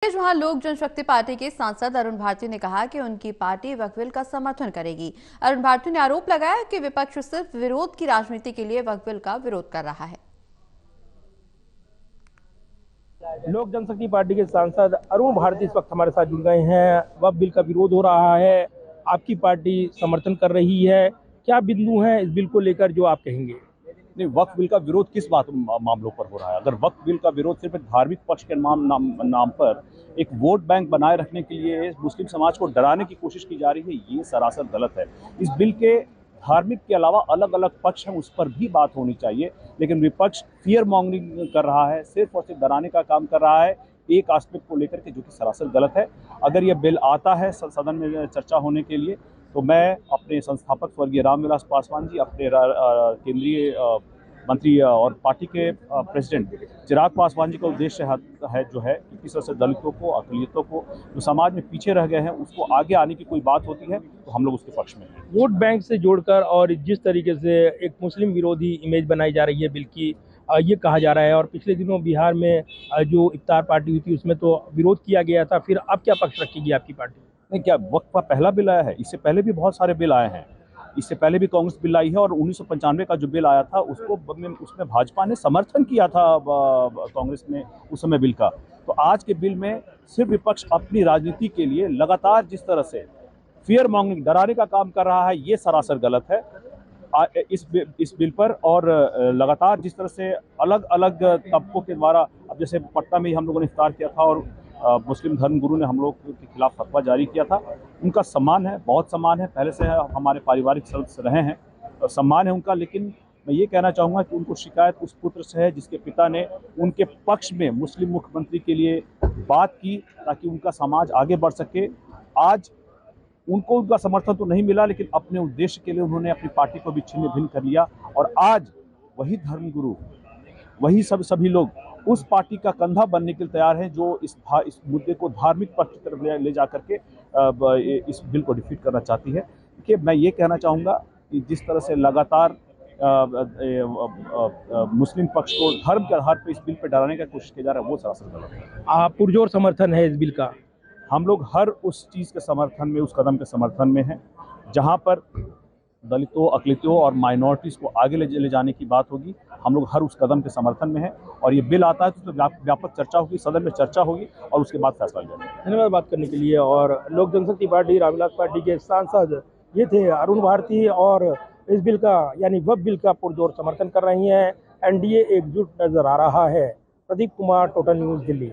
वहां लोक जनशक्ति पार्टी के सांसद अरुण भारती ने कहा कि उनकी पार्टी वक्फ बिल का समर्थन करेगी। अरुण भारती ने आरोप लगाया कि विपक्ष सिर्फ विरोध की राजनीति के लिए वक्फ बिल का विरोध कर रहा है। लोक जनशक्ति पार्टी के सांसद अरुण भारती इस वक्त हमारे साथ जुड़ गए हैं। वक्फ बिल का विरोध हो रहा है, आपकी पार्टी समर्थन कर रही है, क्या बिंदु हैं इस बिल को लेकर जो आप कहेंगे? नहीं, वक्फ बिल का विरोध किस मामलों पर हो रहा है? अगर वक्फ बिल का विरोध सिर्फ एक धार्मिक पक्ष के नाम पर एक वोट बैंक बनाए रखने के लिए मुस्लिम समाज को डराने की कोशिश की जा रही है, ये सरासर गलत है। इस बिल के धार्मिक के अलावा अलग अलग पक्ष हैं, उस पर भी बात होनी चाहिए, लेकिन विपक्ष फियर मॉन्गरिंग कर रहा है, सिर्फ और सिर्फ डराने का काम कर रहा है एक एस्पेक्ट को लेकर के, जो कि सरासर गलत है। अगर यह बिल आता है सदन में चर्चा होने के लिए, तो मैं अपने संस्थापक स्वर्गीय रामविलास पासवान जी, अपने केंद्रीय मंत्री और पार्टी के प्रेसिडेंट चिराग पासवान जी का उद्देश्य है जो है कि किस तरह से दलितों को, अकलियतों को, जो समाज में पीछे रह गए हैं, उसको आगे आने की कोई बात होती है तो हम लोग उसके पक्ष में हैं। वोट बैंक से जोड़कर और जिस तरीके से एक मुस्लिम विरोधी इमेज बनाई जा रही है बिल की, ये कहा जा रहा है, और पिछले दिनों बिहार में जो इफ्तार पार्टी हुई थी उसमें तो विरोध किया गया था, फिर अब क्या पक्ष रखेगी आपकी पार्टी? नहीं, क्या वक्फ का पहला बिल आया है? इससे पहले भी बहुत सारे बिल आए हैं। इससे पहले भी कांग्रेस बिल आई है, और 1995 का जो बिल आया था उसमें भाजपा ने समर्थन किया था कांग्रेस में उस समय बिल का। तो आज के बिल में सिर्फ विपक्ष अपनी राजनीति के लिए लगातार जिस तरह से फियर मॉन्गरिंग, डराने का काम कर रहा है, ये सरासर गलत है इस बिल पर। और लगातार जिस तरह से अलग अलग तबकों के द्वारा, अब जैसे पटना में ही हम लोगों ने इफ्तार किया था और मुस्लिम धर्मगुरु ने हम लोग के खिलाफ फतवा जारी किया था। उनका सम्मान है, बहुत सम्मान है, पहले से हमारे पारिवारिक सदस्य रहे हैं, सम्मान है उनका। लेकिन मैं ये कहना चाहूँगा कि उनको शिकायत उस पुत्र से है जिसके पिता ने उनके पक्ष में मुस्लिम मुख्यमंत्री के लिए बात की ताकि उनका समाज आगे बढ़ सके। आज उनको उनका समर्थन तो नहीं मिला, लेकिन अपने उद्देश्य के लिए उन्होंने अपनी पार्टी को भी छिन्न भिन्न कर लिया, और आज वही धर्मगुरु, वही सभी लोग उस पार्टी का कंधा बनने के लिए तैयार हैं जो इस मुद्दे को धार्मिक पक्ष की तरफ ले जा करके इस बिल को डिफीट करना चाहती है। कि मैं ये कहना चाहूँगा कि जिस तरह से लगातार मुस्लिम पक्ष को धर्म के आधार पर इस बिल पर डराने का कोशिश किया जा रहा है, वो सरासर गलत है। पुरजोर समर्थन है इस बिल का। हम लोग हर उस चीज़ के समर्थन में, उस कदम के समर्थन में हैं जहाँ पर दलितों, अकलितों और माइनॉरिटीज़ को आगे ले जाने की बात होगी। हम लोग हर उस कदम के समर्थन में हैं, और ये बिल आता है तो व्यापक चर्चा होगी, सदन में चर्चा होगी, और उसके बाद फैसला लिया जाएगा। धन्यवाद बात करने के लिए। और लोक जनशक्ति पार्टी, रामविलास पार्टी के सांसद ये थे अरुण भारती, और इस बिल का यानी वक्फ बिल का पुरजोर समर्थन कर रही हैं। एनडीए एकजुट नजर आ रहा है। Pradeep Kumar, total news, Delhi.